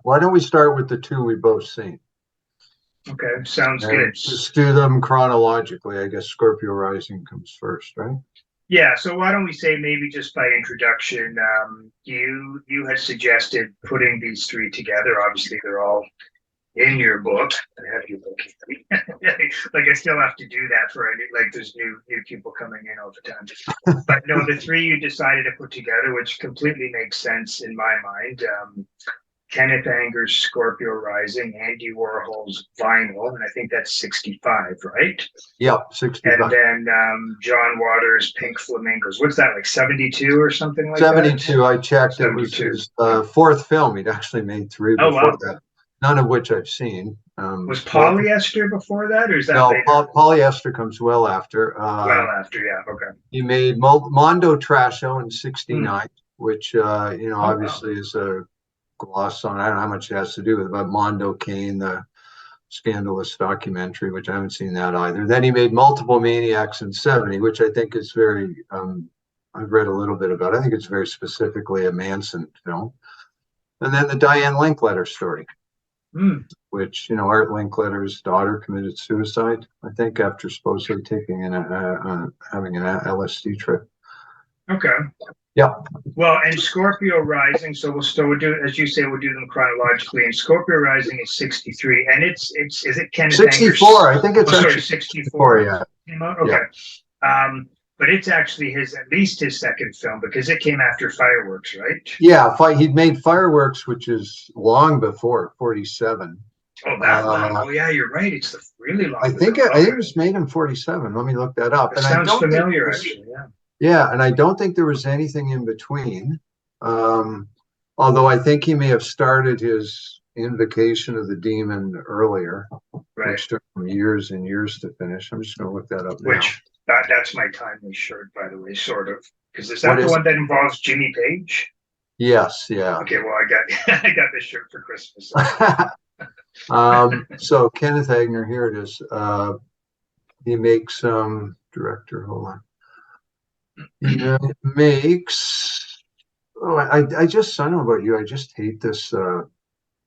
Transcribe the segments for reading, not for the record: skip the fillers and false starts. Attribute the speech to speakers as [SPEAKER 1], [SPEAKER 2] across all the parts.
[SPEAKER 1] Why don't we start with the two we both seen?
[SPEAKER 2] Okay, sounds
[SPEAKER 1] And
[SPEAKER 2] good.
[SPEAKER 1] just do them chronologically. I guess Scorpio Rising comes first, right?
[SPEAKER 2] Yeah, so why don't we say maybe just by introduction, you had suggested putting these three together. Obviously, they're all in your book. I have your book. Like I still have to do that for any, like there's new people coming in all the time. But no, the three you decided to put together, which completely makes sense in my mind. Kenneth Anger's Scorpio Rising, Andy Warhol's Vinyl, and I think that's 65, right?
[SPEAKER 1] Yep, 65.
[SPEAKER 2] And then John Waters' Pink Flamingos. What's that, like 72 or something like
[SPEAKER 1] 72,
[SPEAKER 2] that?
[SPEAKER 1] I checked.
[SPEAKER 2] 72.
[SPEAKER 1] It was his fourth film. He'd actually made three before that, none of which I've seen.
[SPEAKER 2] Was Polyester before that, or is that
[SPEAKER 1] no,
[SPEAKER 2] later?
[SPEAKER 1] Polyester comes well after.
[SPEAKER 2] Well after, yeah, okay.
[SPEAKER 1] He made Mondo Trasho in 69, which, obviously is a gloss on, I don't know how much it has to do with it, but Mondo Kane, the scandalous documentary, which I haven't seen that either. Then he made Multiple Maniacs in 70, which I think is very, I've read a little bit about. I think it's very specifically a Manson film. And then the Diane Linkletter story, which, Art Linkletter's daughter committed suicide, I think, after supposedly taking having an LSD trip.
[SPEAKER 2] Okay.
[SPEAKER 1] Yeah.
[SPEAKER 2] Well, and Scorpio Rising, so we'll do, as you say, we'll do them chronologically. And Scorpio Rising is 63, and it's is it Kenneth
[SPEAKER 1] 64? I think it's actually
[SPEAKER 2] 64.
[SPEAKER 1] Yeah.
[SPEAKER 2] Okay. Yeah. But it's actually at least his second film, because it came after Fireworks, right?
[SPEAKER 1] Yeah, he'd made Fireworks, which is long before 47.
[SPEAKER 2] Oh, that long. Oh, yeah, you're right. It's the really long.
[SPEAKER 1] I think it was made in 47. Let me look that up.
[SPEAKER 2] It sounds familiar, actually. Yeah.
[SPEAKER 1] Yeah, and I don't think there was anything in between. Although I think he may have started his Invocation of the Demon earlier, which took him years and years to finish. I'm just going to look that up now.
[SPEAKER 2] That's my timely shirt, by the way, sort of. Because is that the one that involves Jimmy Page?
[SPEAKER 1] Yes, yeah.
[SPEAKER 2] Okay, well, I got this shirt for Christmas.
[SPEAKER 1] So Kenneth Anger, here it is. He makes director. Hold on. He makes. Oh, I don't know about you. I just hate this.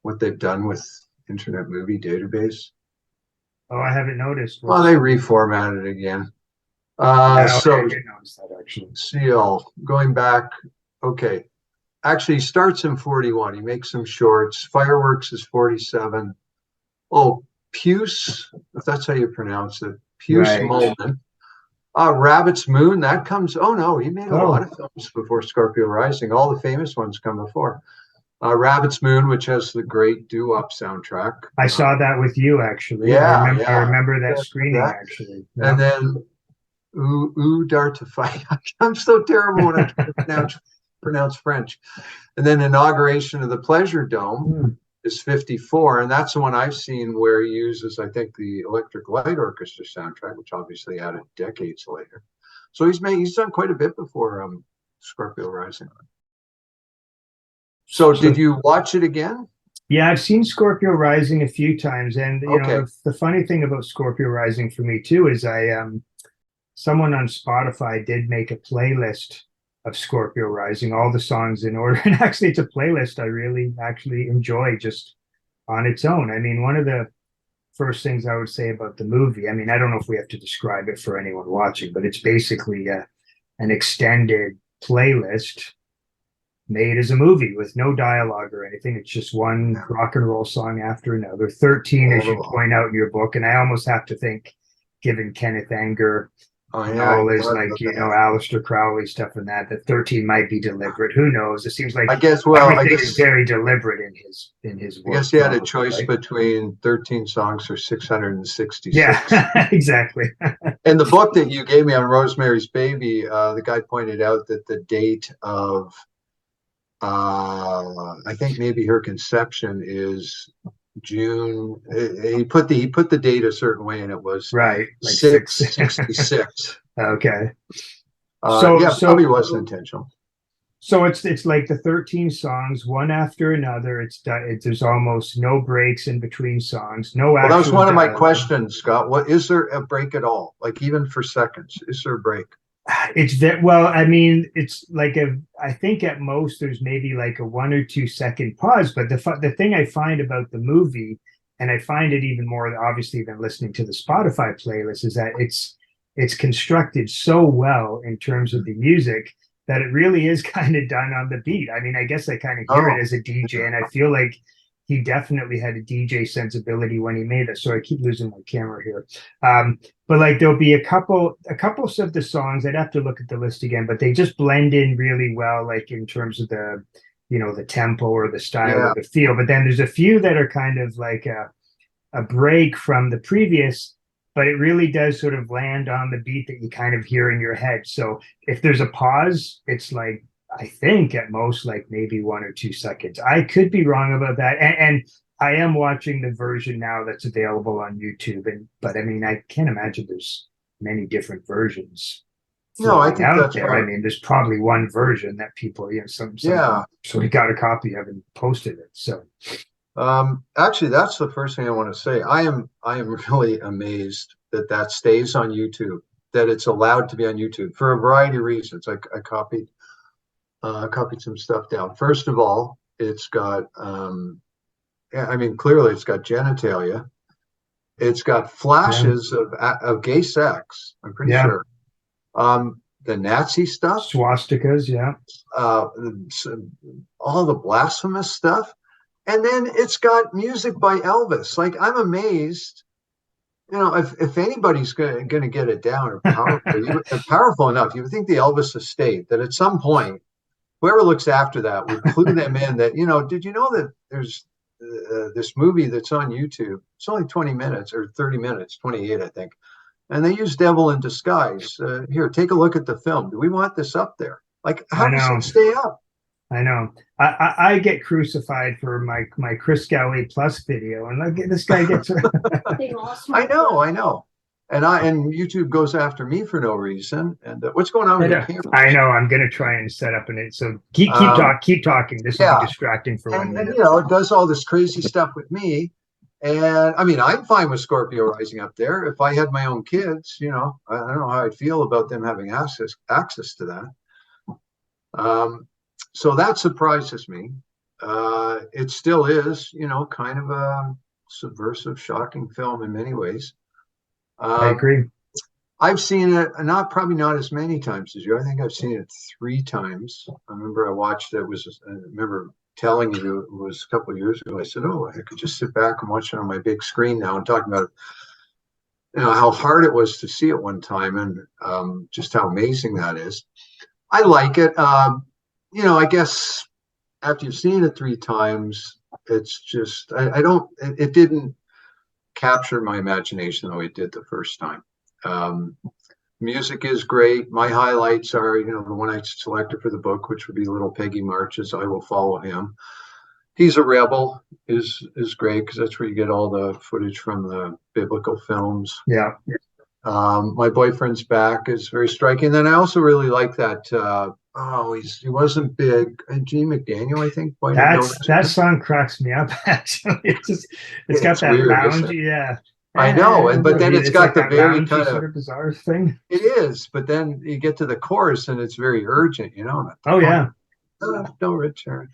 [SPEAKER 1] What they've done with Internet Movie Database.
[SPEAKER 3] Oh, I haven't noticed.
[SPEAKER 1] Well, they reformatted it again. So
[SPEAKER 3] I did notice that, actually.
[SPEAKER 1] CL going back. Okay, actually, he starts in 41. He makes some shorts. Fireworks is 47. Oh, Puce, if that's how you pronounce it, Puce Mullen. Rabbit's Moon, that comes. Oh no, he made a lot of films before Scorpio Rising. All the famous ones come before. Rabbit's Moon, which has the great doo-wop soundtrack.
[SPEAKER 3] I saw that with you, actually.
[SPEAKER 1] Yeah,
[SPEAKER 3] I remember that screening, actually. Yeah.
[SPEAKER 1] And then D'Artify. I'm so terrible when I pronounce French. And then Inauguration of the Pleasure Dome is 54, and that's the one I've seen where he uses, I think, the Electric Light Orchestra soundtrack, which obviously added decades later. So he's done quite a bit before Scorpio Rising. So did you watch it again?
[SPEAKER 3] Yeah, I've seen Scorpio Rising a few times, and the funny thing about Scorpio Rising for me too is someone on Spotify did make a playlist of Scorpio Rising, all the songs in order, and actually it's a playlist I really actually enjoy just on its own. I mean, one of the first things I would say about the movie, I mean, I don't know if we have to describe it for anyone watching, but it's basically an extended playlist made as a movie with no dialogue or anything. It's just one rock and roll song after another. 13, as you point out in your book, and I almost have to think, given Kenneth Anger, all his Aleister Crowley stuff and that 13 might be deliberate. Who knows? It seems like everything is very deliberate in his work.
[SPEAKER 1] I guess he had a choice between 13 songs or 666.
[SPEAKER 3] Yeah, exactly.
[SPEAKER 1] In the book that you gave me on Rosemary's Baby, the guy pointed out that the date of I think maybe her conception is June. He put the date a certain way, and it was
[SPEAKER 3] like
[SPEAKER 1] 666.
[SPEAKER 3] Okay.
[SPEAKER 1] So probably wasn't intentional.
[SPEAKER 3] So it's like the 13 songs, one after another. There's almost no breaks in between songs. Well,
[SPEAKER 1] that was one of my questions, Scott. Is there a break at all? Like even for seconds, is there a break?
[SPEAKER 3] It's that, well, I mean, it's like I think at most there's maybe like a 1 or 2 second pause. But the thing I find about the movie, and I find it even more obviously than listening to the Spotify playlist, is that it's constructed so well in terms of the music that it really is kind of done on the beat. I mean, I guess I kind of hear it as a DJ, and I feel like he definitely had a DJ sensibility when he made it. So I keep losing my camera here. But like there'll be a couple of the songs, I'd have to look at the list again, but they just blend in really well, like in terms of the, the tempo or the style or the feel. But then there's a few that are kind of like a break from the previous, but it really does sort of land on the beat that you kind of hear in your head. So if there's a pause, it's like, I think at most like maybe 1 or 2 seconds. I could be wrong about that. And I am watching the version now that's available on YouTube. But I mean, I can't imagine there's many different versions.
[SPEAKER 1] No, I think that's
[SPEAKER 3] there.
[SPEAKER 1] right.
[SPEAKER 3] I mean, there's probably one version that people, some so we got a copy of and posted it. So
[SPEAKER 1] actually, that's the first thing I want to say. I am really amazed that stays on YouTube, that it's allowed to be on YouTube for a variety of reasons. I copied some stuff down. First of all, it's got I mean, clearly it's got genitalia. It's got flashes of gay sex, I'm pretty sure. The Nazi stuff,
[SPEAKER 3] swastikas,
[SPEAKER 1] all the blasphemous stuff. And then it's got music by Elvis. Like, I'm amazed, if anybody's going to get it down or powerful enough, you would think the Elvis estate, that at some point, whoever looks after that would clue them in that, did you know that there's this movie that's on YouTube? It's only 20 minutes or 30 minutes, 28, I think. And they use Devil in Disguise. Here, take a look at the film. Do we want this up there? Like, how does it stay up?
[SPEAKER 3] I know. I get crucified for my Chris Galley Plus video, and like this guy gets.
[SPEAKER 1] I know. And YouTube goes after me for no reason. And what's going on with your camera?
[SPEAKER 3] I know. I'm going to try and set up in it. So keep talking. This will be distracting for 1 minute.
[SPEAKER 1] And it does all this crazy stuff with me. And I mean, I'm fine with Scorpio rising up there. If I had my own kids, I don't know how I'd feel about them having access to that. So that surprises me. It still is, kind of a subversive, shocking film in many ways.
[SPEAKER 3] I agree.
[SPEAKER 1] I've seen it probably not as many times as you. I think I've seen it 3 times. I remember I watched it. I remember telling you it was a couple of years ago. I said, "Oh, I could just sit back and watch it on my big screen now," and talking about how hard it was to see it one time, and just how amazing that is. I like it. I guess after you've seen it 3 times, it's just it didn't capture my imagination the way it did the first time. Music is great. My highlights are, the one I selected for the book, which would be Little Peggy March's I Will Follow Him. He's a Rebel is great because that's where you get all the footage from the biblical films.
[SPEAKER 3] Yeah.
[SPEAKER 1] My Boyfriend's Back is very striking. Then I also really like that. He wasn't big. And Gene McDaniel, I think.
[SPEAKER 3] That song cracks me up. Actually, it's got that
[SPEAKER 1] weird,
[SPEAKER 3] loungy, yeah.
[SPEAKER 1] I know, but then it's got
[SPEAKER 3] like
[SPEAKER 1] the very kind
[SPEAKER 3] of bizarre thing.
[SPEAKER 1] It is, but then you get to the chorus and it's very urgent,
[SPEAKER 3] Oh yeah.
[SPEAKER 1] No return.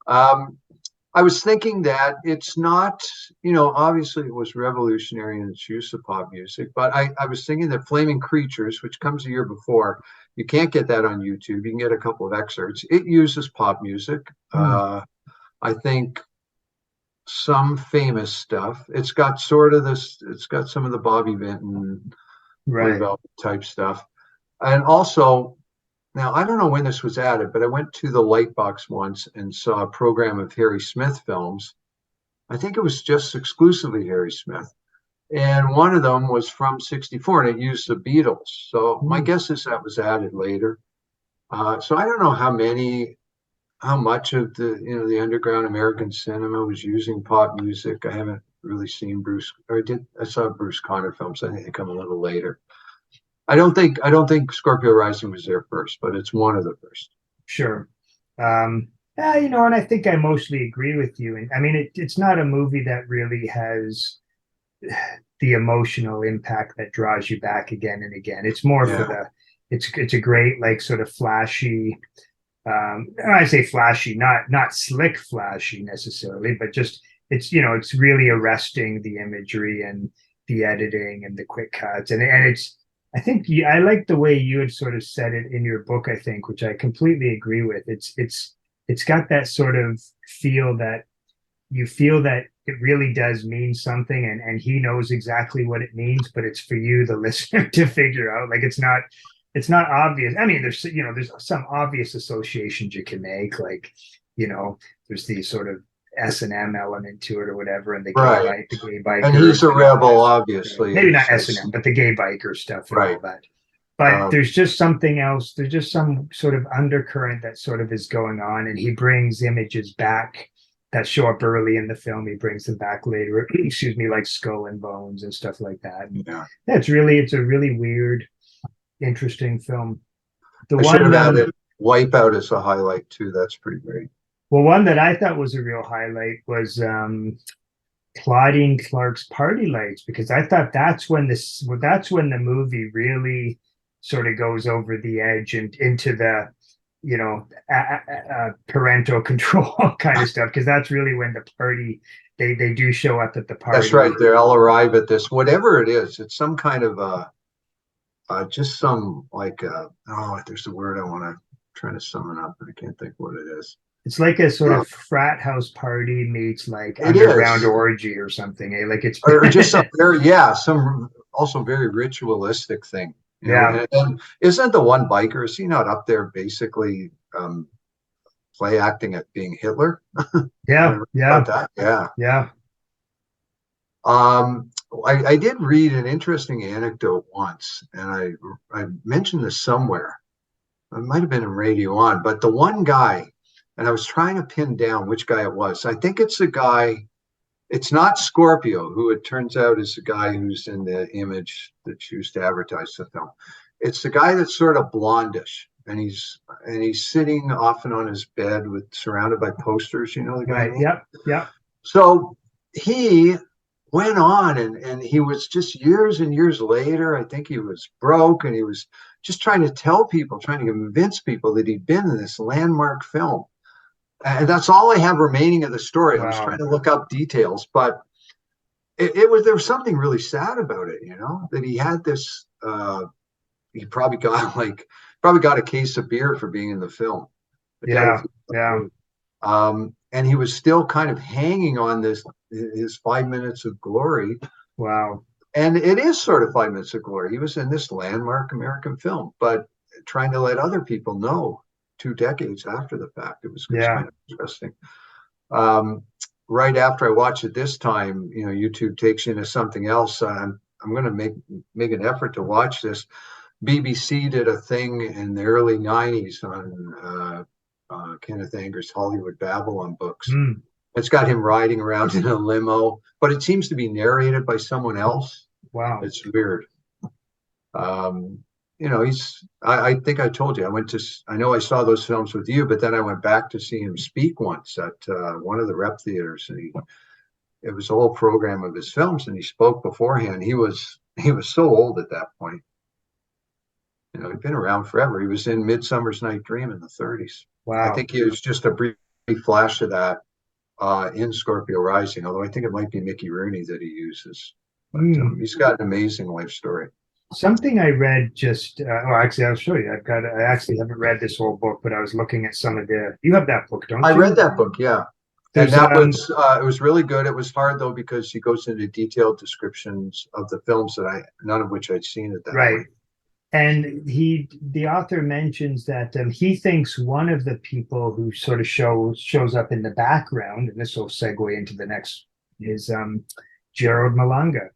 [SPEAKER 1] I was thinking that it's not, obviously it was revolutionary in its use of pop music, but I was thinking that Flaming Creatures, which comes a year before, you can't get that on YouTube. You can get a couple of excerpts. It uses pop music. I think some famous stuff. It's got sort of this, it's got some of the Bobby Vinton type stuff. And also, now, I don't know when this was added, but I went to the Lightbox once and saw a program of Harry Smith films. I think it was just exclusively Harry Smith. And one of them was from '64, and it used the Beatles. So my guess is that was added later. So I don't know how much of the underground American cinema was using pop music. I haven't really seen I saw Bruce Conner films. I think they come a little later. I don't think Scorpio Rising was there first, but it's one of the first.
[SPEAKER 3] Sure. And I think I mostly agree with you. And I mean, it's not a movie that really has the emotional impact that draws you back again and again. It's more for it's a great, like, sort of flashy, I say flashy, not slick flashy necessarily, but just it's really arresting, the imagery and the editing and the quick cuts, and it's I think I like the way you had sort of said it in your book, I think, which I completely agree with. It's got that sort of feel that you feel that it really does mean something, and he knows exactly what it means, but it's for you, the listener, to figure out. Like, it's not obvious. I mean, there's some obvious associations you can make, like, there's the sort of S&M element to it or whatever, and
[SPEAKER 1] Right.
[SPEAKER 3] the gay bikers,
[SPEAKER 1] And he's a
[SPEAKER 3] and all
[SPEAKER 1] rebel,
[SPEAKER 3] that.
[SPEAKER 1] obviously.
[SPEAKER 3] Maybe not S&M, but the gay biker stuff and
[SPEAKER 1] Right.
[SPEAKER 3] all that. But
[SPEAKER 1] Um,
[SPEAKER 3] there's just something else. There's just some sort of undercurrent that sort of is going on, and he brings images back that show up early in the film. He brings them back later, excuse me, like skull and bones and stuff like that. And
[SPEAKER 1] yeah.
[SPEAKER 3] it's a really weird, interesting film. The
[SPEAKER 1] I should
[SPEAKER 3] one,
[SPEAKER 1] have added Wipeout as a highlight too. That's pretty great.
[SPEAKER 3] well, one that I thought was a real highlight was Claudine Clark's Party Lights, because I thought that's when the movie really sort of goes over the edge and into the parental control kind of stuff, because that's really when the party they do show up at the party.
[SPEAKER 1] That's right. They'll arrive at this, whatever it is. It's some kind of just some like oh, there's the word I want to try to summon up, and I can't think what it is.
[SPEAKER 3] It's like a sort of frat house party meets like
[SPEAKER 1] It
[SPEAKER 3] underground
[SPEAKER 1] is.
[SPEAKER 3] orgy or something, eh? Like it's
[SPEAKER 1] Or just some some also very ritualistic thing.
[SPEAKER 3] Yeah.
[SPEAKER 1] And isn't the one biker, is he not up there basically play acting at being Hitler?
[SPEAKER 3] Yeah, yeah,
[SPEAKER 1] About that? Yeah.
[SPEAKER 3] yeah.
[SPEAKER 1] I did read an interesting anecdote once, and I mentioned this somewhere. It might have been in Radio On, but the one guy, and I was trying to pin down which guy it was. I think it's the guy. It's not Scorpio, who it turns out is the guy who's in the image that's used to advertise the film. It's the guy that's sort of blondish, and he's sitting often on his bed with surrounded by posters. You know the guy.
[SPEAKER 3] Right. Yep. Yep.
[SPEAKER 1] So he went on, and he was just years and years later. I think he was broke, and he was just trying to tell people, trying to convince people that he'd been in this landmark film. And that's all I have remaining of the story. I was trying to look up details, but there was something really sad about it, that he had this, he probably got a case of beer for being in the film.
[SPEAKER 3] Yeah. Yeah.
[SPEAKER 1] And he was still kind of hanging on his 5 minutes of glory.
[SPEAKER 3] Wow.
[SPEAKER 1] And it is sort of 5 minutes of glory. He was in this landmark American film, but trying to let other people know 2 decades after the fact. It was kind of interesting. Right after I watched it this time, YouTube takes you into something else. I'm going to make an effort to watch this. BBC did a thing in the early 90s on Kenneth Anger's Hollywood Babylon books.
[SPEAKER 3] Mm.
[SPEAKER 1] It's got him riding around in a limo, but it seems to be narrated by someone else.
[SPEAKER 3] Wow.
[SPEAKER 1] It's weird. I think I told you, I know I saw those films with you, but then I went back to see him speak once at one of the rep theaters, and it was a whole program of his films, and he spoke beforehand. He was so old at that point. He'd been around forever. He was in Midsummer's Night Dream in the 30s.
[SPEAKER 3] Wow.
[SPEAKER 1] I think he was just a brief flash of that in Scorpio Rising, although I think it might be Mickey Rooney that he uses. But he's got an amazing life story.
[SPEAKER 3] Something I read actually, I'll show you. I actually haven't read this whole book, but I was looking at some of you have that book, don't you?
[SPEAKER 1] I read that book, yeah. And that was, it was really good. It was hard though, because he goes into detailed descriptions of the films none of which I'd seen at that point.
[SPEAKER 3] And the author mentions that he thinks one of the people who sort of shows up in the background, and this will segue into the next, is Gerald Malanga.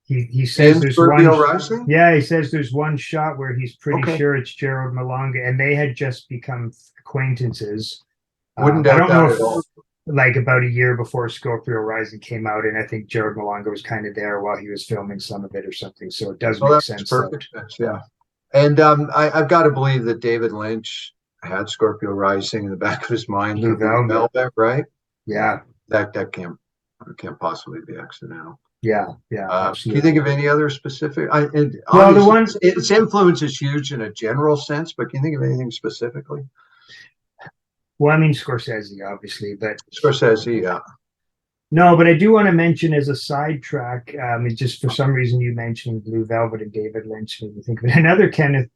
[SPEAKER 3] He says there's
[SPEAKER 1] Scorpio Rising?
[SPEAKER 3] Yeah, he says there's one shot where he's pretty sure it's Gerald Malanga, and they had just become acquaintances.
[SPEAKER 1] Wouldn't doubt that at all.
[SPEAKER 3] Like about a year before Scorpio Rising came out, and I think Gerald Malanga was kind of there while he was filming some of it or something. So it does make sense.
[SPEAKER 1] Perfect sense, yeah. And I've got to believe that David Lynch had Scorpio Rising in the back of his mind.
[SPEAKER 3] Blue Velvet,
[SPEAKER 1] right?
[SPEAKER 3] Yeah.
[SPEAKER 1] That can't possibly be accidental.
[SPEAKER 3] Yeah,
[SPEAKER 1] Can you
[SPEAKER 3] absolutely.
[SPEAKER 1] think of any other specific?
[SPEAKER 3] Well, the
[SPEAKER 1] Obviously,
[SPEAKER 3] one,
[SPEAKER 1] its influence is huge in a general sense, but can you think of anything specifically?
[SPEAKER 3] well, I mean, Scorsese, obviously, but
[SPEAKER 1] Scorsese, yeah.
[SPEAKER 3] no, but I do want to mention as a sidetrack, it just for some reason you mentioned Blue Velvet and David Lynch made me think of it. Another Kenneth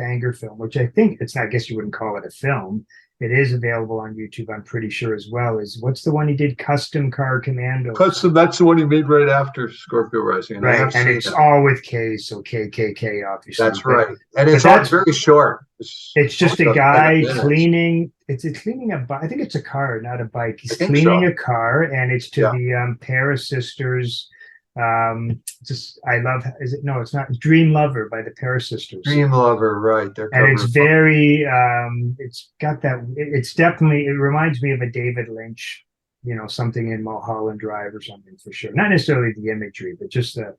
[SPEAKER 3] Anger film, which I think it's not, I guess you wouldn't call it a film. It is available on YouTube, I'm pretty sure as well. Is what's the one he did? Custom Car Commandos.
[SPEAKER 1] That's the one he made right after Scorpio Rising, and I
[SPEAKER 3] Right,
[SPEAKER 1] have
[SPEAKER 3] and
[SPEAKER 1] seen
[SPEAKER 3] it's
[SPEAKER 1] that.
[SPEAKER 3] all with K, so KKK, obviously.
[SPEAKER 1] That's
[SPEAKER 3] But
[SPEAKER 1] right, and it's all
[SPEAKER 3] that's
[SPEAKER 1] very short.
[SPEAKER 3] it's just
[SPEAKER 1] only
[SPEAKER 3] a
[SPEAKER 1] about 7
[SPEAKER 3] guy
[SPEAKER 1] minutes.
[SPEAKER 3] cleaning. It's cleaning a bike. I think it's a car, not a bike. He's
[SPEAKER 1] I think
[SPEAKER 3] cleaning
[SPEAKER 1] so.
[SPEAKER 3] a car, and it's to
[SPEAKER 1] Yeah.
[SPEAKER 3] the Paris Sisters. Just I love. Is it no? It's not Dream Lover by the Paris Sisters.
[SPEAKER 1] Dream Lover, right? They're
[SPEAKER 3] And it's
[SPEAKER 1] covering.
[SPEAKER 3] very. It's got that. It's definitely. It reminds me of a David Lynch. Something in Mulholland Drive or something for sure. Not necessarily the imagery, but just the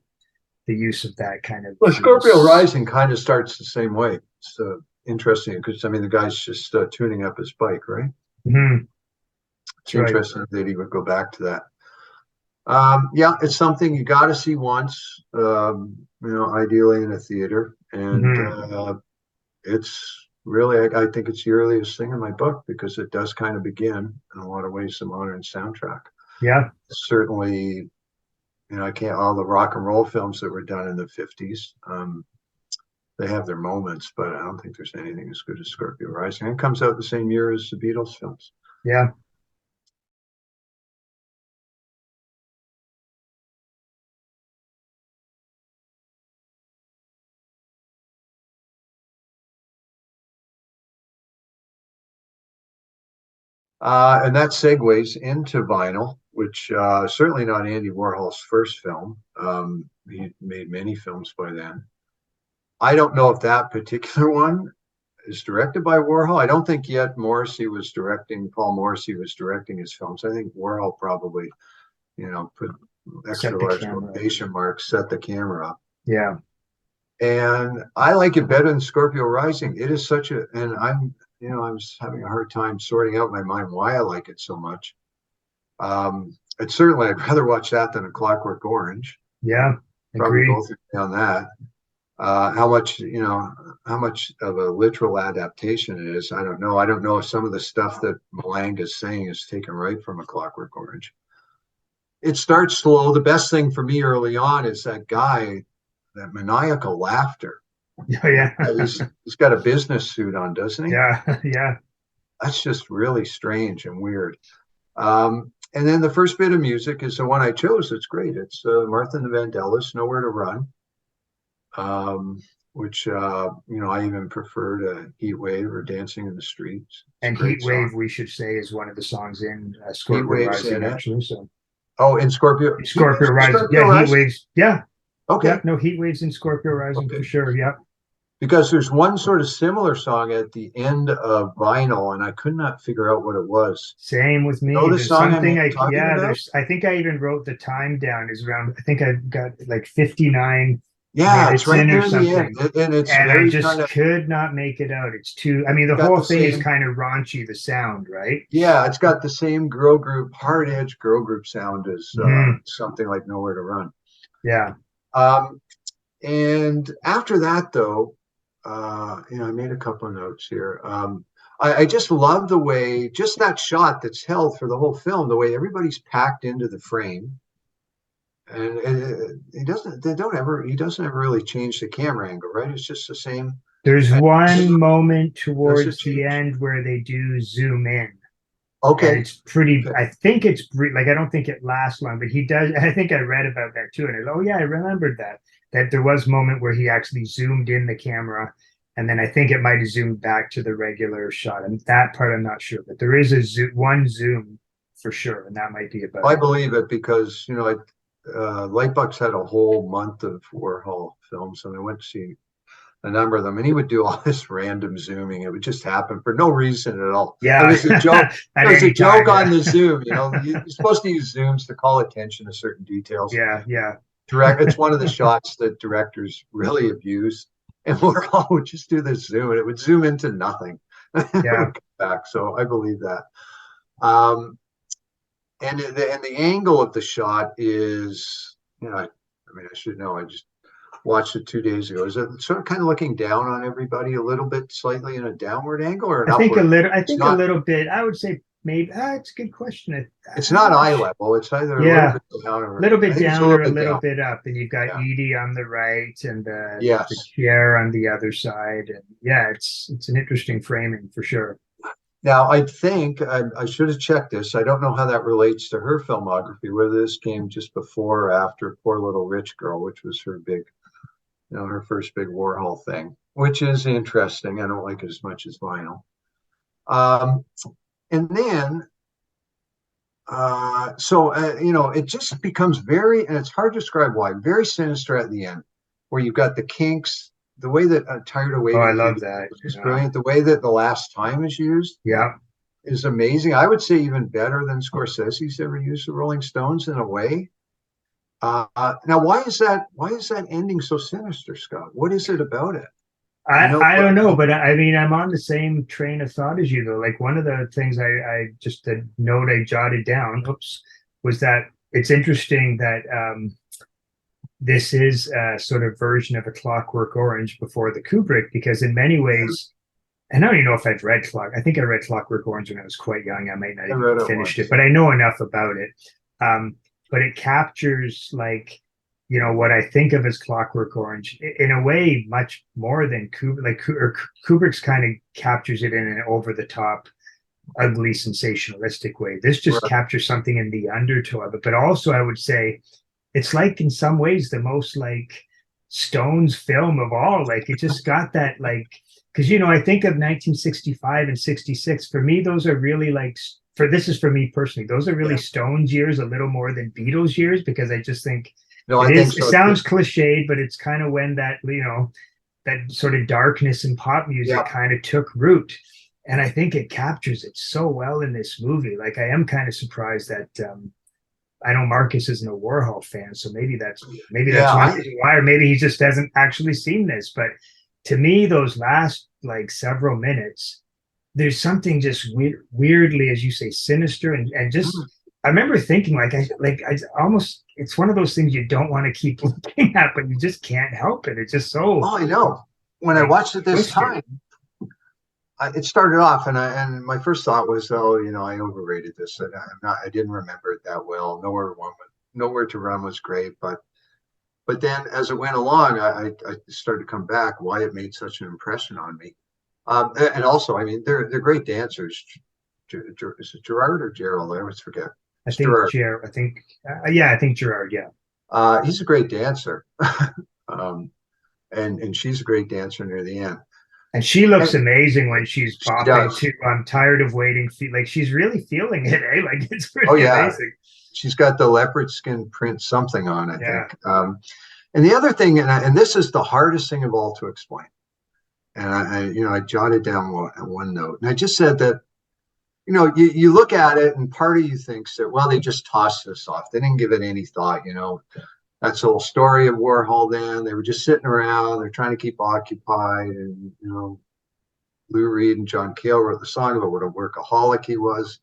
[SPEAKER 3] use of that kind of.
[SPEAKER 1] Well, Scorpio Rising kind of starts the same way. It's interesting because I mean the guy's just tuning up his bike, right?
[SPEAKER 3] Mhm.
[SPEAKER 1] It's
[SPEAKER 3] Right.
[SPEAKER 1] interesting that he would go back to that. Yeah, it's something you got to see once. Ideally in a theater, and
[SPEAKER 3] Mhm.
[SPEAKER 1] it's really I think it's the earliest thing in my book because it does kind of begin in a lot of ways the modern soundtrack.
[SPEAKER 3] Yeah.
[SPEAKER 1] Certainly, I can't all the rock and roll films that were done in the 50s. They have their moments, but I don't think there's anything as good as Scorpio Rising. It comes out the same year as the Beatles films.
[SPEAKER 3] Yeah.
[SPEAKER 1] And that segues into vinyl, which certainly not Andy Warhol's first film. He made many films by then. I don't know if that particular one is directed by Warhol. I don't think yet Paul Morrissey was directing his films. I think Warhol probably, put
[SPEAKER 3] Set
[SPEAKER 1] extra
[SPEAKER 3] the
[SPEAKER 1] large
[SPEAKER 3] camera.
[SPEAKER 1] quotation marks, set the camera up.
[SPEAKER 3] Yeah.
[SPEAKER 1] And I like it better than Scorpio Rising. It is and I was having a hard time sorting out in my mind why I like it so much. And certainly I'd rather watch that than A Clockwork Orange.
[SPEAKER 3] Yeah.
[SPEAKER 1] Probably
[SPEAKER 3] Agree.
[SPEAKER 1] both on that. How much of a literal adaptation it is, I don't know. I don't know if some of the stuff that Malang is saying is taken right from A Clockwork Orange. It starts slow. The best thing for me early on is that guy, that maniacal laughter.
[SPEAKER 3] Yeah.
[SPEAKER 1] He's got a business suit on, doesn't he?
[SPEAKER 3] Yeah. Yeah.
[SPEAKER 1] That's just really strange and weird. And then the first bit of music is the one I chose. It's great. It's Martha and the Vandellas, Nowhere to Run, which, I even prefer to Heat Wave or Dancing in the Streets.
[SPEAKER 3] And Heat Wave, we should say, is one of the songs in Scorpio Rising, actually. So.
[SPEAKER 1] Oh, in Scorpio.
[SPEAKER 3] Scorpio Rising.
[SPEAKER 1] Scorpio
[SPEAKER 3] Heat
[SPEAKER 1] Rising?
[SPEAKER 3] Waves. Yeah.
[SPEAKER 1] Okay.
[SPEAKER 3] Yeah. No, Heat Waves in Scorpio Rising for sure. Yeah.
[SPEAKER 1] Because there's one sort of similar song at the end of Vinyl, and I could not figure out what it was.
[SPEAKER 3] Same with me.
[SPEAKER 1] There's
[SPEAKER 3] something
[SPEAKER 1] about?
[SPEAKER 3] I think I even wrote the time down is around, I think I've got like 59
[SPEAKER 1] Yeah, it's right
[SPEAKER 3] in
[SPEAKER 1] near
[SPEAKER 3] or something.
[SPEAKER 1] the end. And
[SPEAKER 3] I just could not make it out. It's too, I mean, the whole thing is kind of raunchy, the sound, right?
[SPEAKER 1] Yeah, it's got the same hard edge girl group sound as something like Nowhere to Run.
[SPEAKER 3] Yeah.
[SPEAKER 1] And after that, though, I made a couple of notes here. I just love the way, just that shot that's held for the whole film, the way everybody's packed into the frame. And he doesn't ever really change the camera angle, right? It's just the same.
[SPEAKER 3] There's one moment towards the end where they do zoom in.
[SPEAKER 1] Okay.
[SPEAKER 3] And it's pretty, I think it's like, I don't think it lasts long, but he does. And I think I read about that too. And I remembered that there was a moment where he actually zoomed in the camera. And then I think it might have zoomed back to the regular shot. And that part, I'm not sure, but there is one zoom for sure. And that might be about
[SPEAKER 1] I believe it because, Lightbox had a whole month of Warhol films, and I went to see a number of them, and he would do all this random zooming. It would just happen for no reason at all.
[SPEAKER 3] Yeah,
[SPEAKER 1] it was a joke. It was a joke on the zoom.
[SPEAKER 3] Yeah.
[SPEAKER 1] You're supposed to use zooms to call attention to certain details.
[SPEAKER 3] Yeah.
[SPEAKER 1] It's one of the shots that directors really abuse, and Warhol would just do this zoom, and it would zoom into nothing.
[SPEAKER 3] Yeah.
[SPEAKER 1] Back. So I believe that. And the angle of the shot is I mean, I should know. I just watched it 2 days ago. Is it sort of kind of looking down on everybody a little bit, slightly in a downward angle or an
[SPEAKER 3] I think
[SPEAKER 1] upward?
[SPEAKER 3] a little. I
[SPEAKER 1] It's
[SPEAKER 3] think a
[SPEAKER 1] not.
[SPEAKER 3] little bit. I would say maybe. It's a good question.
[SPEAKER 1] It's not eye level. It's either a
[SPEAKER 3] Yeah,
[SPEAKER 1] little bit down or
[SPEAKER 3] a little
[SPEAKER 1] I
[SPEAKER 3] bit
[SPEAKER 1] think it's a
[SPEAKER 3] down or
[SPEAKER 1] little
[SPEAKER 3] a
[SPEAKER 1] bit
[SPEAKER 3] little
[SPEAKER 1] down.
[SPEAKER 3] bit up, and you've got
[SPEAKER 1] Yeah.
[SPEAKER 3] Edie on the right and the
[SPEAKER 1] Yes.
[SPEAKER 3] chair on the other side, and yeah, it's an interesting framing for sure.
[SPEAKER 1] Now, I think I should have checked this. I don't know how that relates to her filmography, whether this came just before or after Poor Little Rich Girl, which was her big, her first big Warhol thing, which is interesting. I don't like it as much as vinyl. And then, it just becomes very, and it's hard to describe why, very sinister at the end, where you've got the Kinks, the way that Tired of
[SPEAKER 3] Oh, I
[SPEAKER 1] Waiting
[SPEAKER 3] love that.
[SPEAKER 1] is brilliant. The way that The Last Time is used.
[SPEAKER 3] Yeah.
[SPEAKER 1] Is amazing. I would say even better than Scorsese's ever used the Rolling Stones in a way. Now, why is that ending so sinister, Scott? What is it about it?
[SPEAKER 3] I don't know, but I mean, I'm on the same train of thought as you, though. Like one of the things I just a note I jotted down, was that it's interesting that this is a sort of version of A Clockwork Orange before the Kubrick, because in many ways, and I don't even know if I've read I think I read Clockwork Orange when I was quite young. I might not even finished it, but I know enough about it. But it captures what I think of as Clockwork Orange in a way much more than Kubrick. Kubrick's kind of captures it in an over the top, ugly, sensationalistic way. This just captures something in the undertow of it. But also, I would say it's in some ways the most Stones film of all. It just got that because I think of 1965 and 66. For me, those are really this is for me personally. Those are really Stones years, a little more than Beatles years, because I just think it sounds cliched, but it's kind of when that that sort of darkness in pop music kind of took root, and I think it captures it so well in this movie. I am kind of surprised that I know Marcus isn't a Warhol fan, so maybe that's why, or maybe he just hasn't actually seen this. But to me, those last several minutes, there's something just weirdly, as you say, sinister and just. I remember thinking I almost, it's one of those things you don't want to keep looking at, but you just can't help it. It's just so.
[SPEAKER 1] Oh, I know. When I watched it this time, it started off, and my first thought was, I overrated this. I didn't remember it that well. Nowhere to Run was great, but then as it went along, I started to come back why it made such an impression on me. And also, I mean, they're great dancers. Is it Gerard or Gerald? I always forget.
[SPEAKER 3] I think Gerard. I think Gerard. Yeah.
[SPEAKER 1] He's a great dancer, and she's a great dancer near the end.
[SPEAKER 3] And she looks amazing when she's popping too. I'm Tired of Waiting. She's really feeling it, eh? It's pretty amazing.
[SPEAKER 1] She's got the leopard skin print something on, I think. And the other thing, and this is the hardest thing of all to explain. And I jotted down one note, and I just said that, you look at it, and part of you thinks that, well, they just tossed this off. They didn't give it any thought. That's the whole story of Warhol. Then they were just sitting around. They're trying to keep occupied, and Lou Reed and John Cale wrote the song about what a workaholic he was.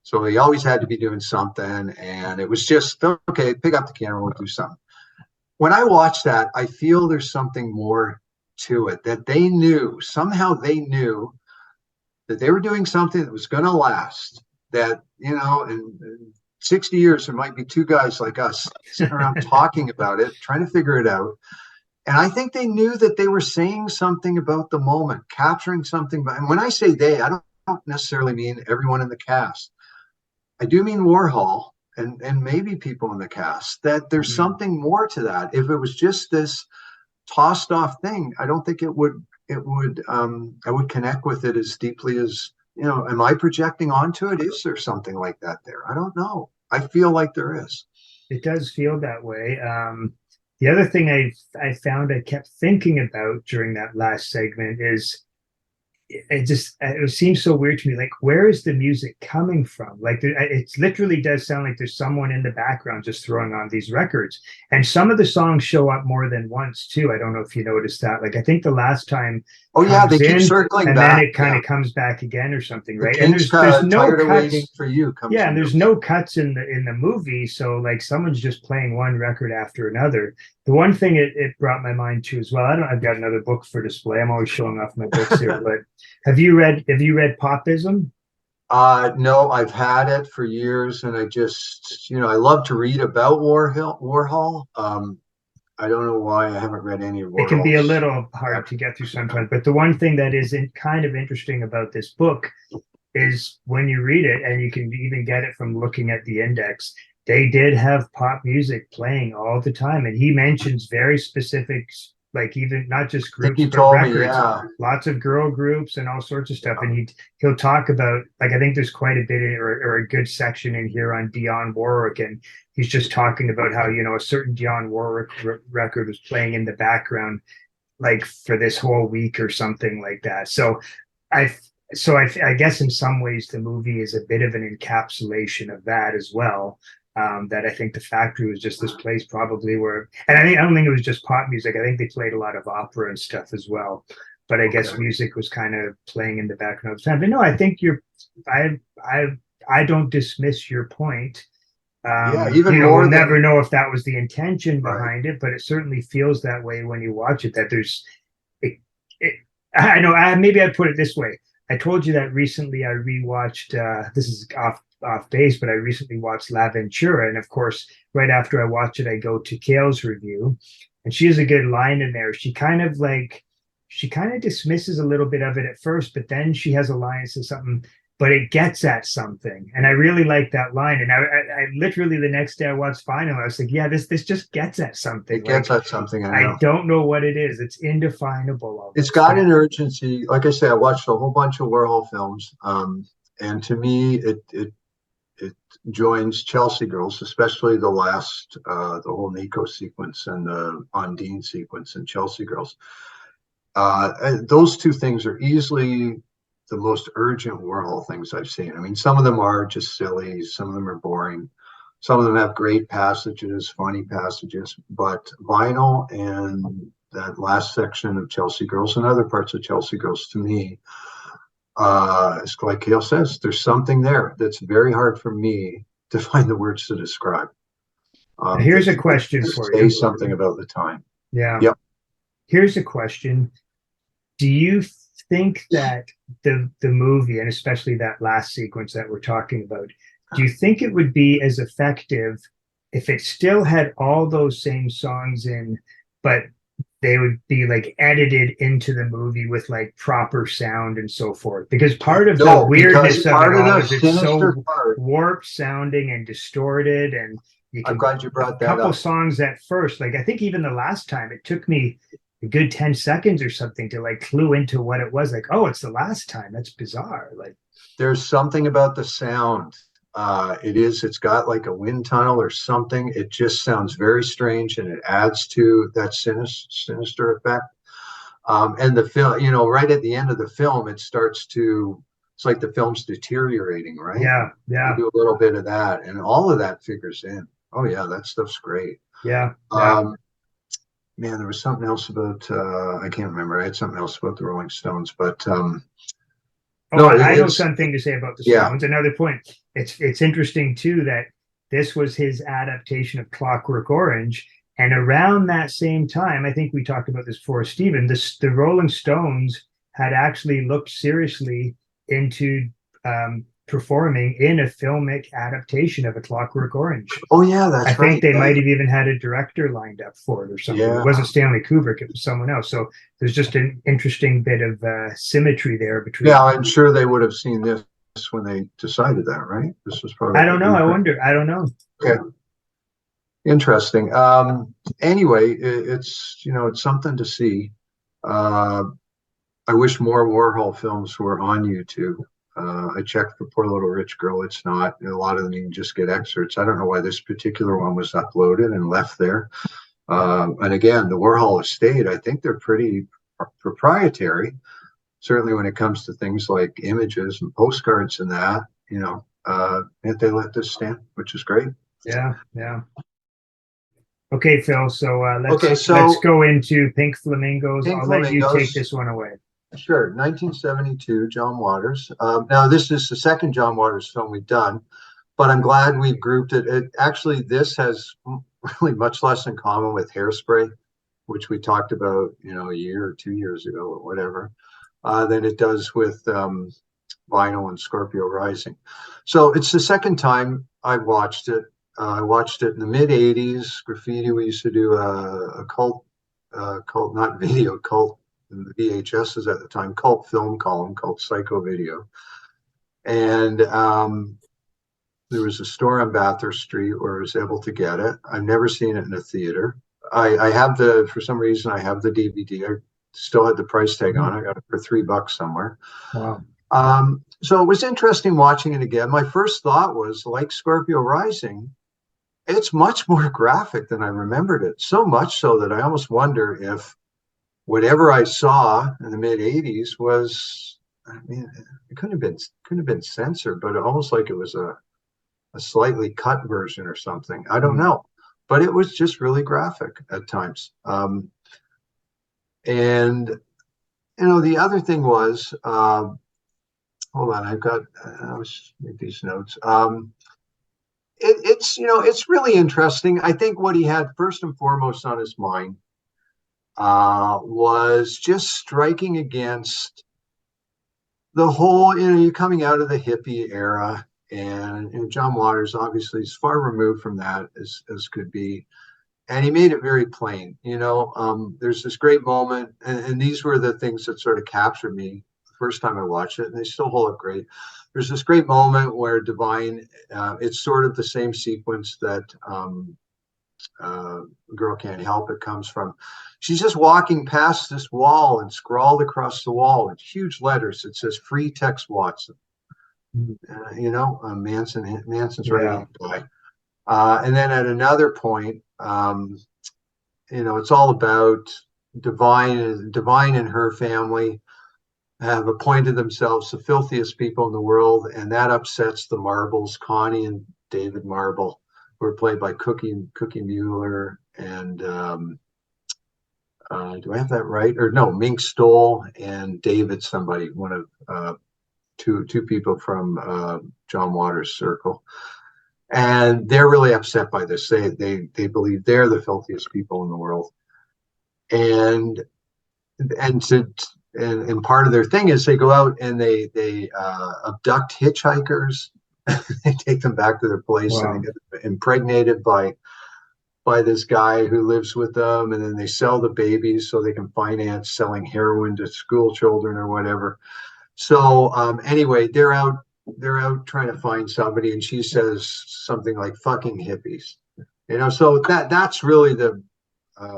[SPEAKER 1] So he always had to be doing something, and it was just okay. Pick up the camera, we'll do something. When I watch that, I feel there's something more to it, that they knew that they were doing something that was going to last, that in 60 years there might be two guys like us sitting around talking about it, trying to figure it out. And I think they knew that they were saying something about the moment, capturing something. And when I say they, I don't necessarily mean everyone in the cast. I do mean Warhol and maybe people in the cast, that there's something more to that. If it was just this tossed off thing, I don't think I would connect with it as deeply as, am I projecting onto it? Is there something like that there? I don't know. I feel like there is.
[SPEAKER 3] It does feel that way. The other thing I found I kept thinking about during that last segment is it seems so weird to me. Where is the music coming from? It literally does sound like there's someone in the background just throwing on these records. And some of the songs show up more than once too. I don't know if you noticed that. I think the last time
[SPEAKER 1] Oh yeah, they
[SPEAKER 3] comes
[SPEAKER 1] keep
[SPEAKER 3] in,
[SPEAKER 1] circling
[SPEAKER 3] and
[SPEAKER 1] back.
[SPEAKER 3] then it kind
[SPEAKER 1] yeah.
[SPEAKER 3] of comes back again or something,
[SPEAKER 1] The
[SPEAKER 3] right? And
[SPEAKER 1] King's
[SPEAKER 3] there's no
[SPEAKER 1] Tired of Waiting
[SPEAKER 3] cuts.
[SPEAKER 1] for You comes
[SPEAKER 3] Yeah,
[SPEAKER 1] in
[SPEAKER 3] and there's
[SPEAKER 1] there.
[SPEAKER 3] no cuts in the movie, so like someone's just playing one record after another. The one thing it brought my mind to as well. I've got another book for display. I'm always showing off my books here, but have you read Popism?
[SPEAKER 1] No, I've had it for years, and I just, I love to read about Warhol. I don't know why I haven't read any of
[SPEAKER 3] It can be a
[SPEAKER 1] Warhol's.
[SPEAKER 3] little hard to get through sometimes, but the one thing that is kind of interesting about this book is when you read it, and you can even get it from looking at the index, they did have pop music playing all the time. And he mentions very specific, like even not just
[SPEAKER 1] I think
[SPEAKER 3] groups,
[SPEAKER 1] you
[SPEAKER 3] but
[SPEAKER 1] told me,
[SPEAKER 3] records,
[SPEAKER 1] yeah.
[SPEAKER 3] lots of girl groups and all sorts of stuff. And he'll talk about, like, I think there's quite a bit or a good section in here on Dionne Warwick. And he's just talking about how, a certain Dionne Warwick record was playing in the background, like for this whole week or something like that. I I guess in some ways the movie is a bit of an encapsulation of that as well. That I think the factory was just this place probably where, and I don't think it was just pop music. I think they played a lot of opera and stuff as well. But I guess music was kind of playing in the background of time. But no, I think I I don't dismiss your point.
[SPEAKER 1] Yeah, even more
[SPEAKER 3] we'll
[SPEAKER 1] than
[SPEAKER 3] never know if that was the intention
[SPEAKER 1] Right.
[SPEAKER 3] behind it, but it certainly feels that way when you watch it. That there's, it, it, I know. Maybe I put it this way. I told you that recently I rewatched. This is off base, but I recently watched La Ventura, and of course, right after I watch it, I go to Kale's review, and she has a good line in there. She kind of dismisses a little bit of it at first, but then she has a line that says something, but it gets at something, and I really like that line. And I literally the next day I watched Final. I was like, yeah, this just gets at something.
[SPEAKER 1] It gets at something.
[SPEAKER 3] I don't know what it is. It's indefinable.
[SPEAKER 1] It's got an urgency. Like I say, I watched a whole bunch of Warhol films, and to me, it joins Chelsea Girls, especially the last, the whole Nico sequence and the Ondine sequence in Chelsea Girls. Those two things are easily the most urgent Warhol things I've seen. I mean, some of them are just silly, some of them are boring, some of them have great passages, funny passages, but Vinyl and that last section of Chelsea Girls and other parts of Chelsea Girls, to me, it's like Cale says, there's something there that's very hard for me to find the words to describe.
[SPEAKER 3] Here's a question for you.
[SPEAKER 1] Say something about the time.
[SPEAKER 3] Yeah.
[SPEAKER 1] Yep.
[SPEAKER 3] Here's a question. Do you think that the movie, and especially that last sequence that we're talking about, do you think it would be as effective if it still had all those same songs in, but they would be like edited into the movie with like proper sound and so forth? Because part of the weirdness of it all is it's so warped sounding and distorted, and
[SPEAKER 1] I'm glad you brought that up.
[SPEAKER 3] A couple songs at first, like I think even the last time it took me a good 10 seconds or something to like clue into what it was. Like, oh, it's the last time. That's bizarre. Like,
[SPEAKER 1] there's something about the sound. It's got like a wind tunnel or something. It just sounds very strange, and it adds to that sinister effect. And the film, right at the end of the film, it's like the film's deteriorating, right?
[SPEAKER 3] Yeah.
[SPEAKER 1] You do a little bit of that, and all of that figures in. Oh yeah, that stuff's great.
[SPEAKER 3] Yeah.
[SPEAKER 1] Man, there was something else about, I can't remember. I had something else about the Rolling Stones, but
[SPEAKER 3] I know something to say about the Stones.
[SPEAKER 1] Yeah.
[SPEAKER 3] Another point. It's interesting too that this was his adaptation of Clockwork Orange, and around that same time, I think we talked about this before, Stephen. The Rolling Stones had actually looked seriously into performing in a filmic adaptation of A Clockwork Orange.
[SPEAKER 1] Oh yeah, that's right.
[SPEAKER 3] I think they might have even had a director lined up for it or something. Yeah. It wasn't Stanley Kubrick, it was someone else. So there's just an interesting bit of symmetry there between.
[SPEAKER 1] Yeah, I'm sure they would have seen this when they decided that, right? This was probably.
[SPEAKER 3] I don't know. I wonder. I don't know.
[SPEAKER 1] Okay. Interesting. Anyway, it's something to see. I wish more Warhol films were on YouTube. I checked for Poor Little Rich Girl. It's not. A lot of them you can just get excerpts. I don't know why this particular one was uploaded and left there. And again, the Warhol estate, I think they're pretty proprietary. Certainly when it comes to things like images and postcards and that, they let this stand, which is great.
[SPEAKER 3] Yeah. Okay, Phil. So let's go into Pink Flamingos. I'll let you take this one away.
[SPEAKER 1] Sure. 1972, John Waters. Now, this is the second John Waters film we've done, but I'm glad we've grouped it. Actually, this has really much less in common with Hairspray, which we talked about, a year or 2 years ago or whatever, than it does with Vinyl and Scorpio Rising. So it's the second time I've watched it. I watched it in the mid 80s. Graffiti, we used to do a cult, not video, cult, the VHSs at the time, cult film column called Psycho Video. And there was a store on Bathurst Street where I was able to get it. I've never seen it in a theater. I have for some reason, I have the DVD. I still had the price tag on it. I got it for $3 somewhere.
[SPEAKER 3] Wow.
[SPEAKER 1] So it was interesting watching it again. My first thought was, like Scorpio Rising, it's much more graphic than I remembered it. So much so that I almost wonder if whatever I saw in the mid 80s was, I mean, it couldn't have been censored, but almost like it was a slightly cut version or something. I don't know, but it was just really graphic at times. And the other thing was, hold on, I was make these notes. It's really interesting. I think what he had first and foremost on his mind was just striking against the whole, you're coming out of the hippie era, and John Waters obviously is far removed from that as could be. And he made it very plain. There's this great moment, and these were the things that sort of captured me the first time I watched it, and they still hold up great. There's this great moment where Divine, it's sort of the same sequence that Girl Can't Help It comes from. She's just walking past this wall, and scrawled across the wall in huge letters, it says "Free Tex Watson." Manson's right on by. And then at another point, it's all about Divine and her family have appointed themselves the filthiest people in the world, and that upsets the Marbles, Connie and David Marble, who are played by Cookie Mueller and do I have that right? Or no, Mink Stoll and David somebody, one of two people from John Waters' circle. And they're really upset by this. They believe they're the filthiest people in the world. And part of their thing is they go out and they abduct hitchhikers. They take them back to their place. Wow. And they get impregnated by this guy who lives with them, and then they sell the babies so they can finance selling heroin to school children or whatever. So anyway, they're out trying to find somebody, and she says something like "fucking hippies," So that's really the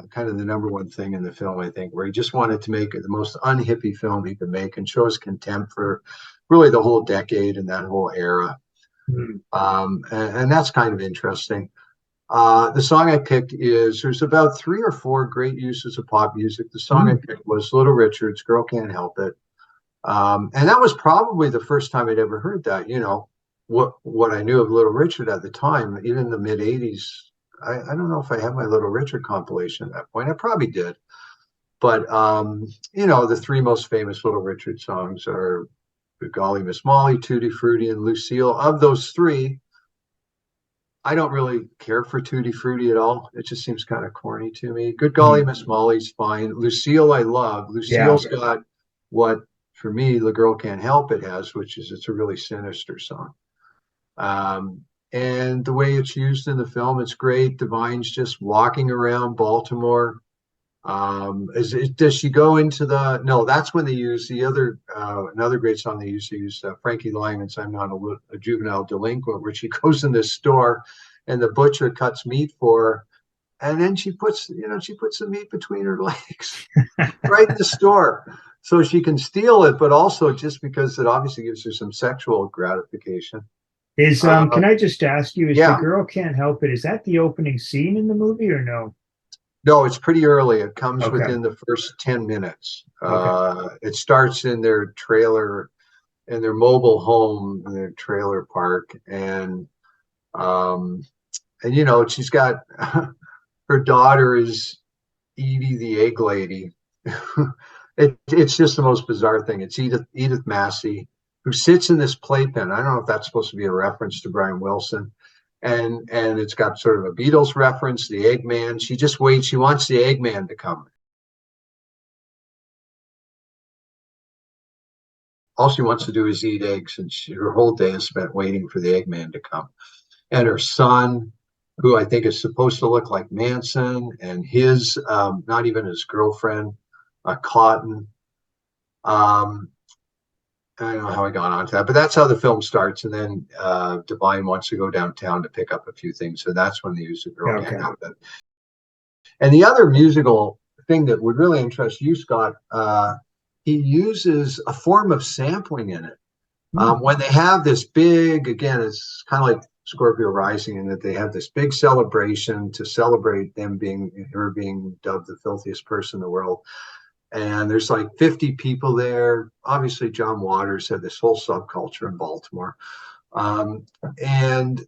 [SPEAKER 1] kind of the number one thing in the film, I think, where he just wanted to make it the most unhippie film he could make, and shows contempt for really the whole decade and that whole era. And that's kind of interesting. The song I picked there's about 3 or 4 great uses of pop music. The song I picked was Little Richard's "Girl Can't Help It." And that was probably the first time I'd ever heard that. What I knew of Little Richard at the time, even in the mid 80s, I don't know if I had my Little Richard compilation at that point. I probably did. But, the 3 most famous Little Richard songs are Good Golly Miss Molly, Tutti Frutti, and Lucille. Of those 3, I don't really care for Tutti Frutti at all. It just seems kind of corny to me. Good Golly Miss Molly's fine. Lucille I love. Lucille's got what, for me, The Girl Can't Help It has, which is it's a really sinister song. And the way it's used in the film, it's great. Divine's just walking around Baltimore. Does she go into no, that's when they use the other, another great song they use Frankie Lyman's "I'm Not a Juvenile Delinquent," where she goes in this store and the butcher cuts meat for her. And then she puts the meat between her legs right in the store so she can steal it, but also just because it obviously gives her some sexual gratification.
[SPEAKER 3] Can I just ask you, The Girl Can't Help It, is that the opening scene in the movie or no?
[SPEAKER 1] No, it's pretty early. It comes within the first 10 minutes. It starts in their trailer, in their mobile home, in their trailer park. And she's got her daughter is Edie the egg lady. It's just the most bizarre thing. It's Edith Massey, who sits in this playpen. I don't know if that's supposed to be a reference to Brian Wilson. And it's got sort of a Beatles reference, the Eggman. She just waits. She wants the Eggman to come. All she wants to do is eat eggs, and her whole day is spent waiting for the Eggman to come. And her son, who I think is supposed to look like Manson, and his, not even his girlfriend, Cotton. I don't know how I got onto that, but that's how the film starts. And then Divine wants to go downtown to pick up a few things. So that's when they use the girl gang out of it. And the other musical thing that would really interest you, Scott, he uses a form of sampling in it. When they have this big, again, it's kind of like Scorpio Rising, in that they have this big celebration to celebrate her being dubbed the filthiest person in the world. And there's like 50 people there. Obviously, John Waters had this whole subculture in Baltimore. And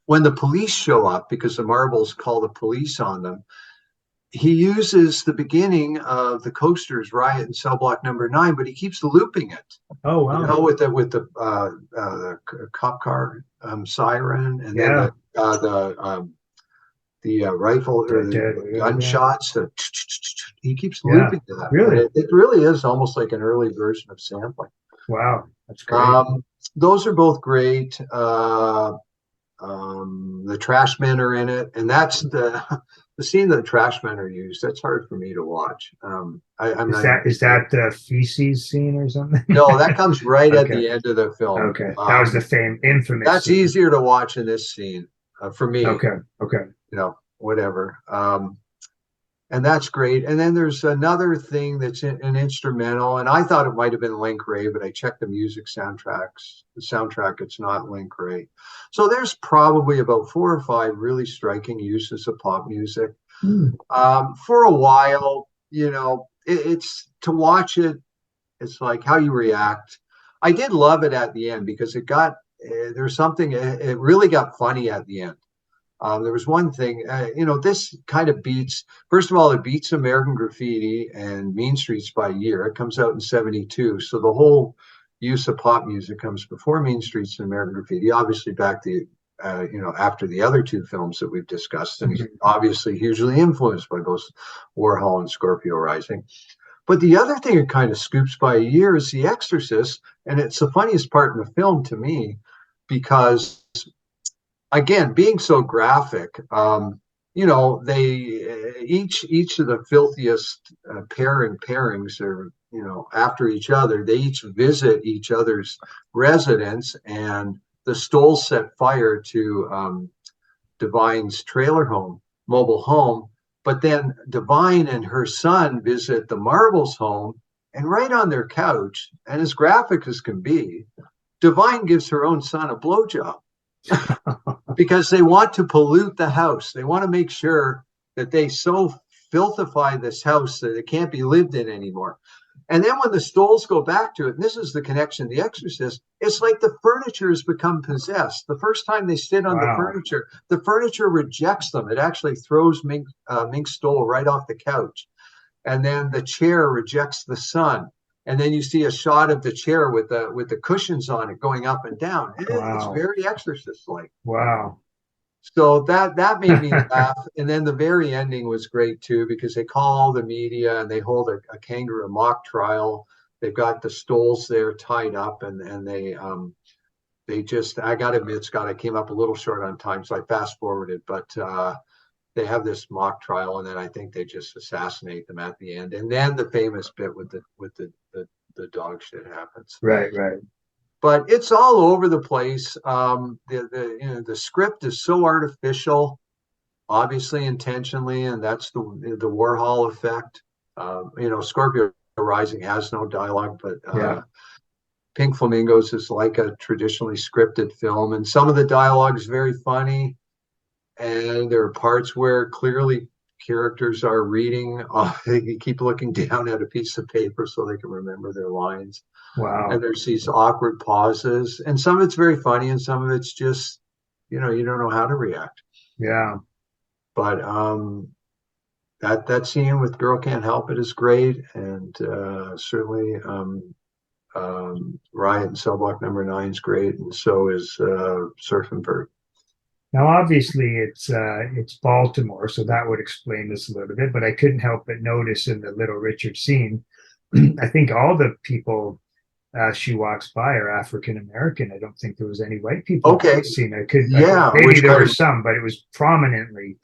[SPEAKER 1] when the police show up, because the Marbles call the police on them, he uses the beginning of the Coasters' riot in cell block number 9, but he keeps looping it.
[SPEAKER 3] Oh, wow.
[SPEAKER 1] You know, with the cop car siren, and then the rifle or the gunshots. He keeps looping that.
[SPEAKER 3] Really?
[SPEAKER 1] It really is almost like an early version of sampling.
[SPEAKER 3] Wow, that's great.
[SPEAKER 1] Those are both great. The Trashmen are in it, and that's the scene that the Trashmen are used. That's hard for me to watch.
[SPEAKER 3] Is that the feces scene or something?
[SPEAKER 1] No, that comes right at the end of the film.
[SPEAKER 3] Okay, that was the infamous.
[SPEAKER 1] That's
[SPEAKER 3] scene.
[SPEAKER 1] Easier to watch in this scene for me.
[SPEAKER 3] Okay.
[SPEAKER 1] You know, whatever. And that's great. And then there's another thing that's an instrumental, and I thought it might have been Link Ray, but I checked the music soundtracks. The soundtrack, it's not Link Ray. So there's probably about 4 or 5 really striking uses of pop music. For a while, you know, it's to watch it, it's like how you react. I did love it at the end because it really got funny at the end. There was one thing, this kind of beats, first of all, it beats American Graffiti and Mean Streets by a year. It comes out in 1972. So the whole use of pop music comes before Mean Streets and American Graffiti, obviously after the other 2 films that we've discussed, and obviously hugely influenced by both Warhol and Scorpio Rising. But the other thing it kind of scoops by a year is The Exorcist. And it's the funniest part in the film to me, because again, being so graphic, they each of the filthiest pairings are, after each other. They each visit each other's residence, and the Stolls set fire to Divine's mobile home. But then Divine and her son visit the Marbles' home, and right on their couch, and as graphic as can be, Divine gives her own son a blowjob. Because they want to pollute the house. They want to make sure that they so filthify this house that it can't be lived in anymore. And then when the Stolls go back to it, and this is the connection to The Exorcist, it's like the furniture has become possessed. The first time they sit on the furniture rejects them. It actually throws Mink Stoll right off the couch. And then the chair rejects the son. And then you see a shot of the chair with the cushions on it going up and down. It's very Exorcist-like.
[SPEAKER 3] Wow.
[SPEAKER 1] So that made me laugh. And then the very ending was great too, because they call all the media and they hold a kangaroo mock trial. They've got the Stolls there tied up, and they just, I got to admit, Scott, I came up a little short on time, so I fast forwarded, but they have this mock trial, and then I think they just assassinate them at the end. And then the famous bit with the dog shit happens.
[SPEAKER 3] Right.
[SPEAKER 1] But it's all over the place. The script is so artificial, obviously intentionally, and that's the Warhol effect. Scorpio Rising has no dialogue, but Pink Flamingos is like a traditionally scripted film, and some of the dialogue is very funny, and there are parts where clearly characters are reading. They keep looking down at a piece of paper so they can remember their lines.
[SPEAKER 3] Wow.
[SPEAKER 1] And there's these awkward pauses, and some of it's very funny, and some of it's just, you don't know how to react.
[SPEAKER 3] Yeah.
[SPEAKER 1] But that scene with Girl Can't Help It is great, and certainly Riot in Cell Block Number 9 is great, and so is Surfing Bird.
[SPEAKER 3] Now, obviously, it's Baltimore, so that would explain this a little bit. But I couldn't help but notice in the Little Richard scene, I think all the people she walks by are African American. I don't think there was any white people in the scene. Maybe there were some, but it was prominently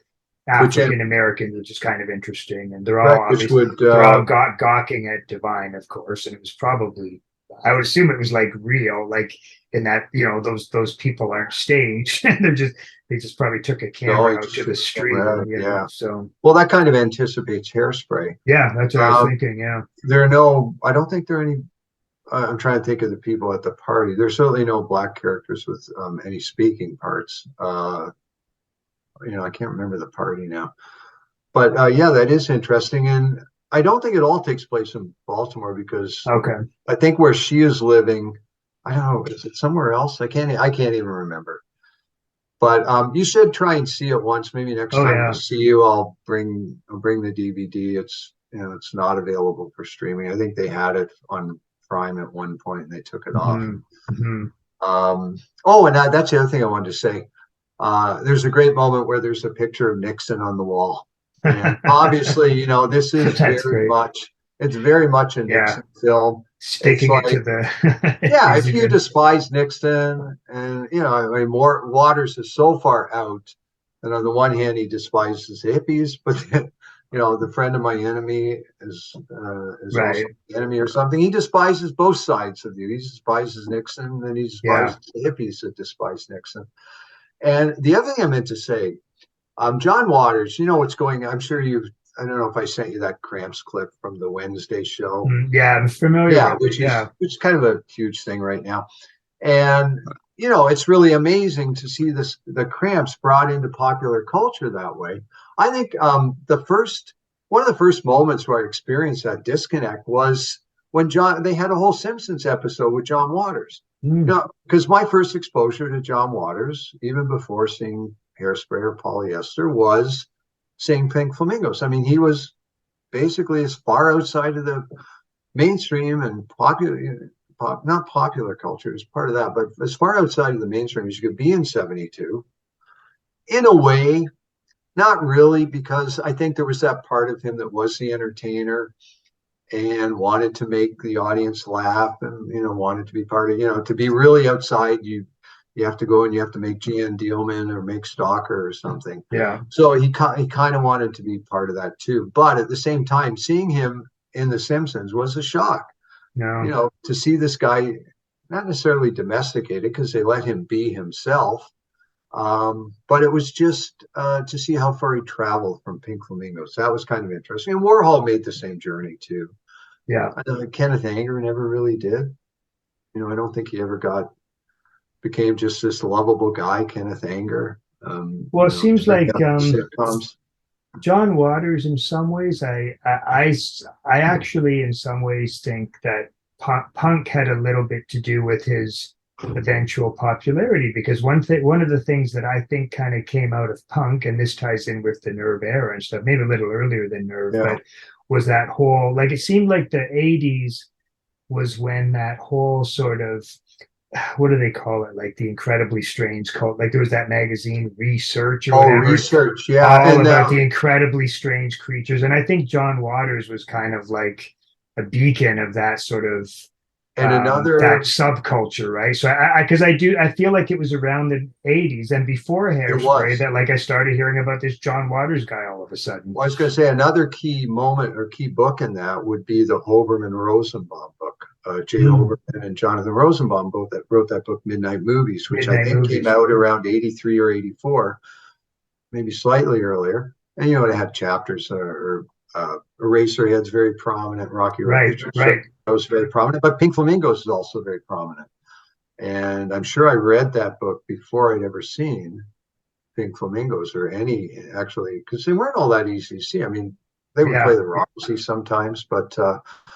[SPEAKER 3] African American, which is kind of interesting. And they're all they're all gawking at Divine, of course, and it was probably, I would assume it was like real, like in that, you know, those people aren't staged. They just probably took a camera out to the street. So,
[SPEAKER 1] well, that kind of anticipates Hairspray.
[SPEAKER 3] Yeah, that's what I was thinking. Yeah,
[SPEAKER 1] I don't think there are any. I'm trying to think of the people at the party. There's certainly no black characters with any speaking parts. I can't remember the party now, but yeah, that is interesting. And I don't think it all takes place in Baltimore, because I think where she is living, I don't know, is it somewhere else? I can't even remember. But you should try and see it once. Maybe next time I see you, I'll bring the DVD. It's not available for streaming. I think they had it on Prime at one point and they took it off. And that's the other thing I wanted to say. There's a great moment where there's a picture of Nixon on the wall, and obviously, this is very much a Nixon film.
[SPEAKER 3] Sticking it to the
[SPEAKER 1] if you despise Nixon, and Waters is so far out, and on the one hand he despises hippies, but then, the friend of my enemy is also the enemy or something. He despises both sides of you. He despises Nixon, and he despises the hippies that despise Nixon. And the other thing I meant to say, John Waters, what's going on. I'm sure I don't know if I sent you that Cramps clip from the Wednesday show.
[SPEAKER 3] Yeah, I'm familiar.
[SPEAKER 1] Yeah, which is kind of a huge thing right now. And, it's really amazing to see the Cramps brought into popular culture that way. I think one of the first moments where I experienced that disconnect was when they had a whole Simpsons episode with John Waters. Because my first exposure to John Waters, even before seeing Hairspray or Polyester, was seeing Pink Flamingos. I mean, he was basically as far outside of the mainstream and not popular culture as part of that, but as far outside of the mainstream as you could be in 72. In a way, not really, because I think there was that part of him that was the entertainer and wanted to make the audience laugh, and wanted to be part of, to be really outside, you have to go and you have to make Jan Dielman or make Stalker or something.
[SPEAKER 3] Yeah.
[SPEAKER 1] So he kind of wanted to be part of that too. But at the same time, seeing him in The Simpsons was a shock.
[SPEAKER 3] No.
[SPEAKER 1] To see this guy not necessarily domesticated, because they let him be himself. But it was just to see how far he traveled from Pink Flamingos. That was kind of interesting. And Warhol made the same journey too.
[SPEAKER 3] Yeah.
[SPEAKER 1] Kenneth Anger never really did. I don't think he ever became just this lovable guy, Kenneth Anger.
[SPEAKER 3] Well, it seems like John Waters, in some ways, I actually, in some ways, think that punk had a little bit to do with his eventual popularity, because one of the things that I think kind of came out of punk, and this ties in with the Nerve era and stuff, maybe a little earlier than Nerve, but was that whole, like, it seemed like the 80s was when that whole sort of, what do they call it, like the incredibly strange cult, like there was that magazine Research or whatever.
[SPEAKER 1] Research,
[SPEAKER 3] all about the incredibly strange creatures, and I think John Waters was kind of like a beacon of that sort of that subculture, right? So I feel like it was around the 80s and before Hairspray that, like, I started hearing about this John Waters guy all of a sudden.
[SPEAKER 1] Well, I was going to say another key moment or key book in that would be the Hoberman Rosenbaum book. Jay Hoberman and Jonathan Rosenbaum both wrote that book, Midnight Movies, which I think came out around 83 or 84, maybe slightly earlier. And it had chapters Eraserhead's very prominent, Rocky
[SPEAKER 3] Right.
[SPEAKER 1] was very prominent, but Pink Flamingos is also very prominent. And I'm sure I read that book before I'd ever seen Pink Flamingos or any, actually, because they weren't all that easy to see. I mean, they would play the Roxy sometimes, but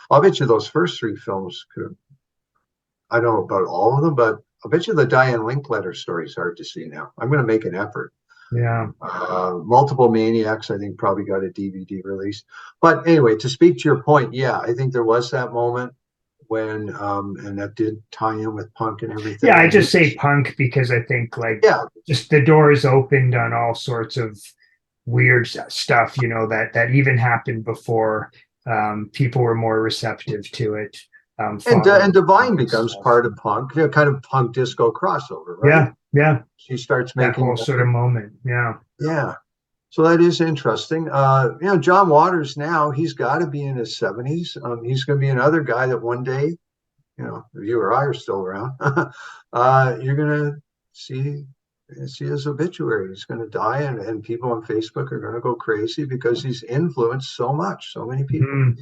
[SPEAKER 1] I'll bet you those first three films I don't know about all of them, but I'll bet you the Diane Linkletter story is hard to see now. I'm going to make an effort.
[SPEAKER 3] Yeah.
[SPEAKER 1] Multiple Maniacs, I think, probably got a DVD release. But anyway, to speak to your point, yeah, I think there was that moment when, and that did tie in with punk and everything.
[SPEAKER 3] Yeah, I just say punk because I think like,
[SPEAKER 1] yeah,
[SPEAKER 3] just the doors opened on all sorts of weird stuff, that even happened before people were more receptive to it.
[SPEAKER 1] and Divine becomes
[SPEAKER 3] stuff.
[SPEAKER 1] part of punk, kind of punk disco crossover, right?
[SPEAKER 3] Yeah, yeah.
[SPEAKER 1] She starts
[SPEAKER 3] That
[SPEAKER 1] making
[SPEAKER 3] whole sort of moment. Yeah.
[SPEAKER 1] Yeah. So that is interesting. John Waters now, he's got to be in his 70s. He's going to be another guy that one day, if you or I are still around, you're going to see his obituary. He's going to die, and people on Facebook are going to go crazy because he's influenced so many people.